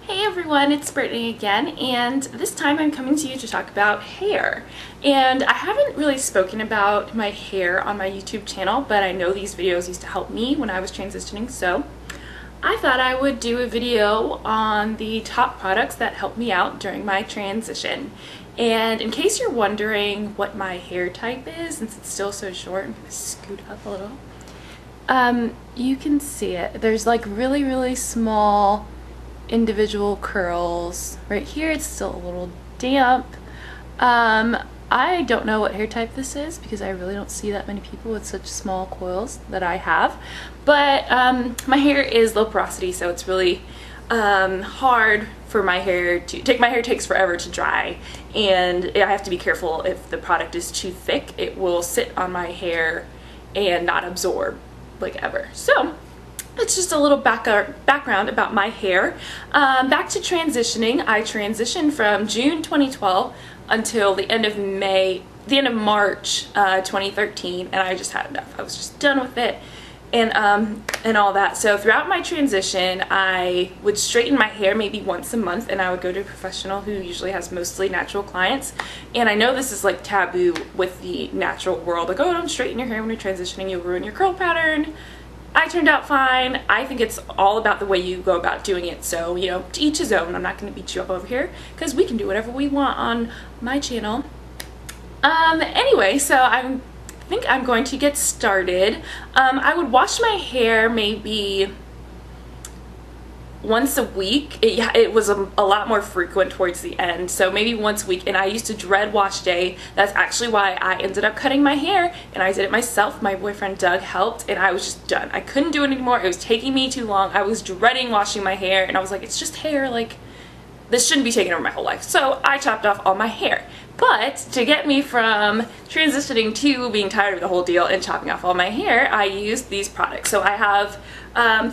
Hey everyone, it's Brittany again, and this time I'm coming to you to talk about hair. And I haven't really spoken about my hair on my YouTube channel, but I know these videos used to help me when I was transitioning, so I thought I would do a video on the top products that helped me out during my transition. And in case you're wondering what my hair type is, since it's still so short, I'm going to scoot up a little. You can see it. There's like really small individual curls. Right here it's still a little damp. I don't know what hair type this is because I really don't see that many people with such small coils that I have, but my hair is low porosity, so it's really hard for my hair to take. My hair takes forever to dry, and I have to be careful. If the product is too thick, it will sit on my hair and not absorb like ever. So that's just a little background about my hair. Back to transitioning. I transitioned from June 2012 until the end of March 2013, and I just had enough. I was just done with it and all that. So throughout my transition, I would straighten my hair maybe once a month, and I would go to a professional who usually has mostly natural clients. And I know this is like taboo with the natural world, like, oh, don't straighten your hair when you're transitioning, you'll ruin your curl pattern. I turned out fine. I think it's all about the way you go about doing it. So, you know, to each his own. I'm not going to beat you up over here because we can do whatever we want on my channel. Anyway, so I think I'm going to get started. I would wash my hair maybe once a week. It was a lot more frequent towards the end, so maybe once a week, and I used to dread wash day. That's actually why I ended up cutting my hair, and I did it myself. My boyfriend Doug helped, and I was just done. I couldn't do it anymore. It was taking me too long. I was dreading washing my hair, and I was like, it's just hair, like this shouldn't be taking over my whole life. So I chopped off all my hair. But to get me from transitioning to being tired of the whole deal and chopping off all my hair, I used these products. So I have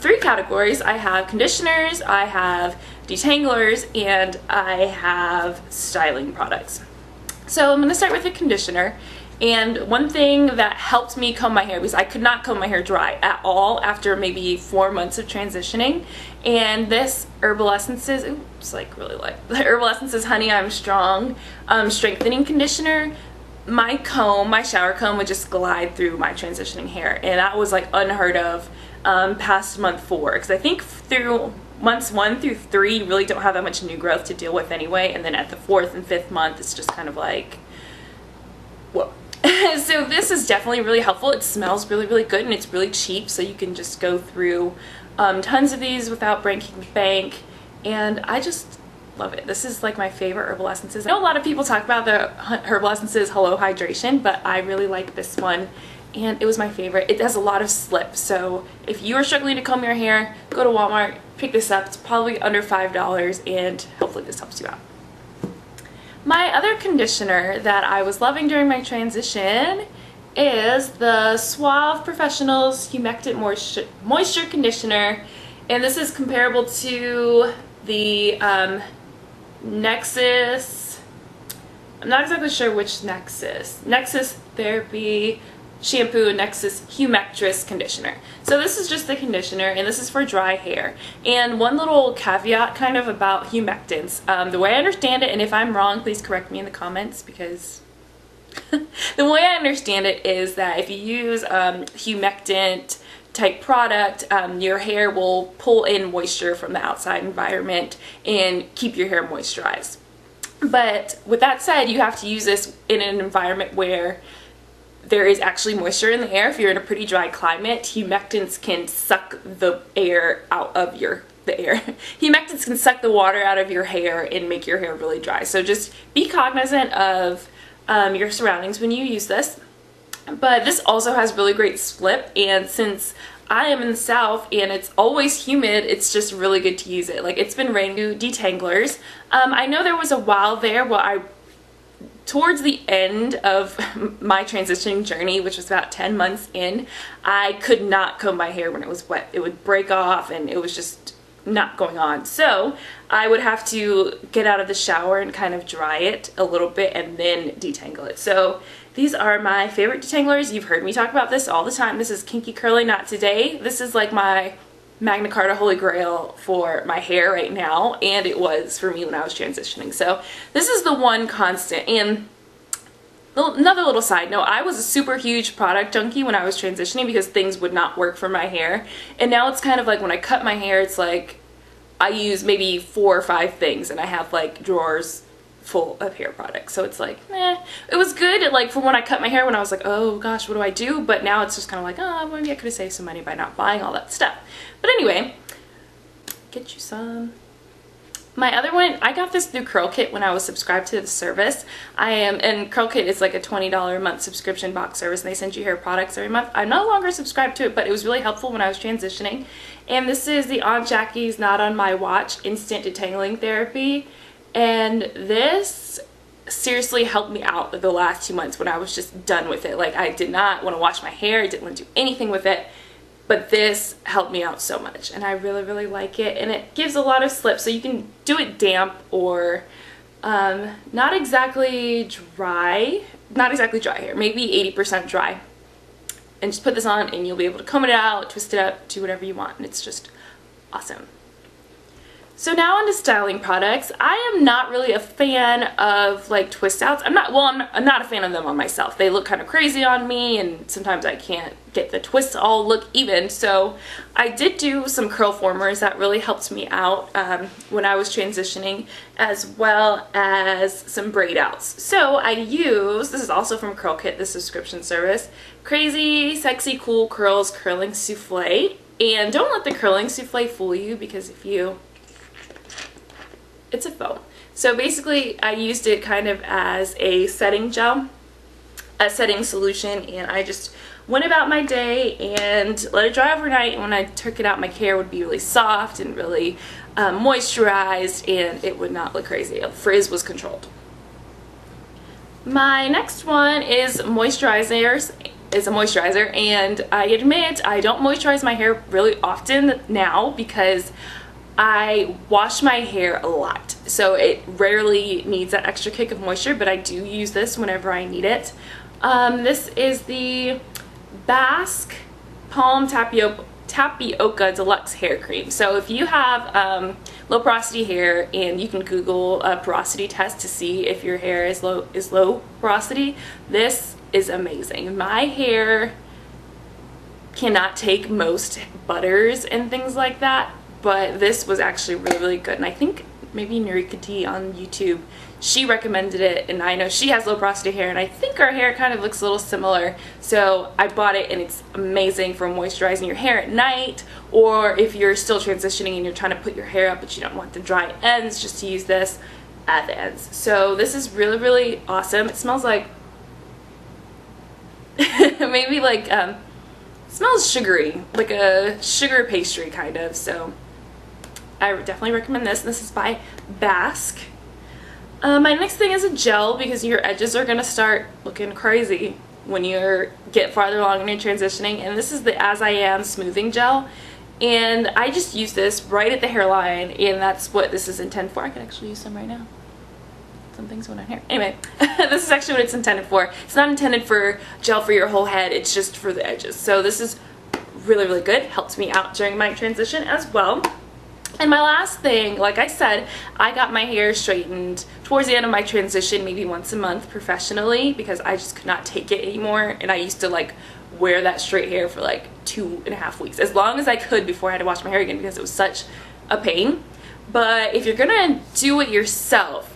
three categories. I have conditioners, I have detanglers, and I have styling products. So I'm going to start with the conditioner. And one thing that helped me comb my hair, because I could not comb my hair dry at all after maybe 4 months of transitioning, and this Herbal Essences, oops, like really light, the Herbal Essences Honey I'm Strong strengthening conditioner, my comb, my shower comb would just glide through my transitioning hair, and that was like unheard of past month 4, because I think through months 1 through 3 you really don't have that much new growth to deal with anyway, and then at the 4th and 5th month it's just kind of like, whoa. So this is definitely really helpful. It smells really good, and it's really cheap, so you can just go through tons of these without breaking the bank, and I just love it. This is like my favorite Herbal Essences. I know a lot of people talk about the Herbal Essences Hello Hydration, but I really like this one, and it was my favorite. It has a lot of slip, so if you are struggling to comb your hair, go to Walmart, pick this up. It's probably under $5, and hopefully this helps you out. My other conditioner that I was loving during my transition is the Suave Professional's Humectant Moisture Conditioner, and this is comparable to the Nexus, I'm not exactly sure which Nexus Therapy Shampoo and Nexus Humectress Conditioner. So this is just the conditioner, and this is for dry hair. And one little caveat kind of about humectants. The way I understand it, and if I'm wrong, please correct me in the comments, because the way I understand it is that if you use humectant type product, your hair will pull in moisture from the outside environment and keep your hair moisturized. But with that said, you have to use this in an environment where there is actually moisture in the air. If you're in a pretty dry climate, humectants can suck the air out of humectants can suck the water out of your hair and make your hair really dry. So just be cognizant of your surroundings when you use this. But this also has really great slip, and since I am in the South and it's always humid, it's just really good to use it. Like, it's been raining. Detanglers. I know there was a while there where towards the end of my transitioning journey, which was about 10 months in, I could not comb my hair when it was wet. It would break off, and it was just not going on. So I would have to get out of the shower and kind of dry it a little bit and then detangle it. So these are my favorite detanglers. You've heard me talk about this all the time. This is Kinky Curly Not Today. This is like my Magna Carta Holy Grail for my hair right now, and it was for me when I was transitioning. So this is the one constant. And another little side note, I was a super huge product junkie when I was transitioning because things would not work for my hair. And now it's kind of like when I cut my hair, it's like I use maybe 4 or 5 things and I have like drawers full of hair products. So it's like, it was good like for when I cut my hair when I was like, oh gosh, what do I do? But now it's just kind of like, oh, maybe I could have saved some money by not buying all that stuff. But anyway, get you some. My other one, I got this through Curl Kit when I was subscribed to the service. And Curl Kit is like a $20 a month subscription box service, and they send you hair products every month. I'm no longer subscribed to it, but it was really helpful when I was transitioning. And this is the On Jackie's Not On My Watch Instant Detangling Therapy. And this seriously helped me out the last 2 months when I was just done with it. Like, I did not want to wash my hair, I didn't want to do anything with it. But this helped me out so much, and I really, really like it. And it gives a lot of slip, so you can do it damp or not exactly dry hair, maybe 80% dry. And just put this on and you'll be able to comb it out, twist it up, do whatever you want, and it's just awesome. So now on to styling products. I am not really a fan of like twist outs. I'm not a fan of them on myself. They look kind of crazy on me, and sometimes I can't get the twists all look even. So I did do some curl formers that really helped me out when I was transitioning, as well as some braid outs. So I used, this is also from Curl Kit, the subscription service, Crazy Sexy Cool Curls Curling Souffle. And don't let the curling souffle fool you, because it's a foam. So basically I used it kind of as a setting gel, a setting solution, and I just went about my day and let it dry overnight. And when I took it out, my hair would be really soft and really moisturized, and it would not look crazy. Frizz was controlled. My next one is moisturizers. Is a moisturizer, and I admit I don't moisturize my hair really often now because I wash my hair a lot, so it rarely needs that extra kick of moisture, but I do use this whenever I need it. This is the B.A.S.K Palm Tapioca Deluxe Hair Cream. So if you have low porosity hair, and you can Google a porosity test to see if your hair is low porosity, this is amazing. My hair cannot take most butters and things like that, but this was actually really, really good. And I think maybe Narika T on YouTube, she recommended it, and I know she has low porosity hair, and I think our hair kind of looks a little similar. So I bought it, and it's amazing for moisturizing your hair at night, or if you're still transitioning and you're trying to put your hair up but you don't want the dry ends, just to use this at the ends. So this is really, really awesome. It smells like maybe like smells sugary, like a sugar pastry kind of. So I definitely recommend this. This is by B.A.S.K. My next thing is a gel, because your edges are gonna start looking crazy when you get farther along in your transitioning. And this is the As I Am smoothing gel, and I just use this right at the hairline, and that's what this is intended for. I could actually use some right now. Some things went on here. Anyway, this is actually what it's intended for. It's not intended for gel for your whole head, it's just for the edges. So this is really, really good. Helps me out during my transition as well. And my last thing, like I said, I got my hair straightened towards the end of my transition, maybe once a month professionally, because I just could not take it anymore. And I used to like wear that straight hair for like 2.5 weeks, as long as I could before I had to wash my hair again, because it was such a pain. But if you're gonna do it yourself,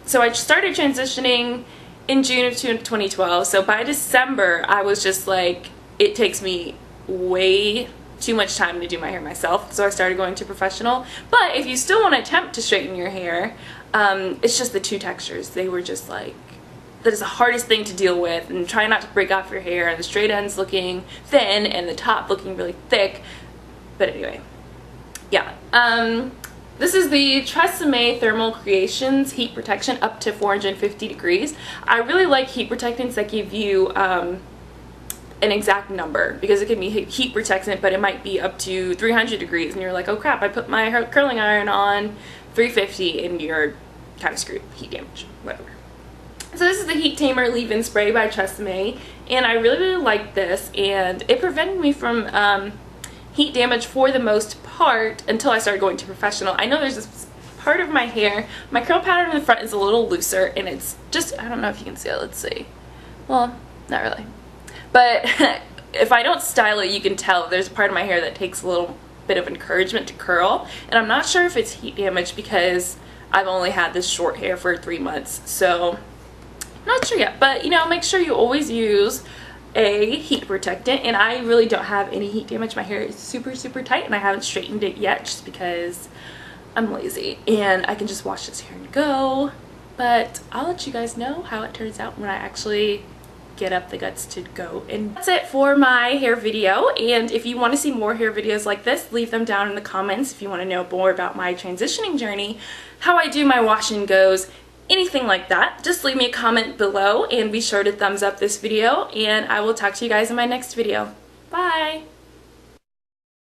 so I started transitioning in June of 2012, so by December I was just like, it takes me way too much time to do my hair myself, so I started going to professional. But if you still want to attempt to straighten your hair, it's just the 2 textures. They were just like, that is the hardest thing to deal with, and try not to break off your hair, and the straight ends looking thin and the top looking really thick. But anyway, yeah. This is the Trememme Thermal Creations Heat Protection up to 450 degrees. I really like heat protectants that give you an exact number, because it can be heat protectant, but it might be up to 300 degrees, and you're like, oh crap, I put my curling iron on 350, and you're kind of screwed. Heat damage, whatever. So this is the Heat Tamer Leave-In Spray by Trememme, and I really, really like this, and it prevented me from heat damage for the most part until I started going to professional. I know there's this part of my hair, my curl pattern in the front is a little looser, and it's just, I don't know if you can see it, let's see. Well, not really. But if I don't style it, you can tell there's a part of my hair that takes a little bit of encouragement to curl, and I'm not sure if it's heat damage because I've only had this short hair for 3 months, so I'm not sure yet. But you know, make sure you always use a heat protectant, and I really don't have any heat damage. My hair is super tight, and I haven't straightened it yet just because I'm lazy and I can just wash this hair and go. But I'll let you guys know how it turns out when I actually get up the guts to go. And that's it for my hair video, and if you want to see more hair videos like this, leave them down in the comments. If you want to know more about my transitioning journey, how I do my wash and goes, anything like that, just leave me a comment below and be sure to thumbs up this video, and I will talk to you guys in my next video. Bye!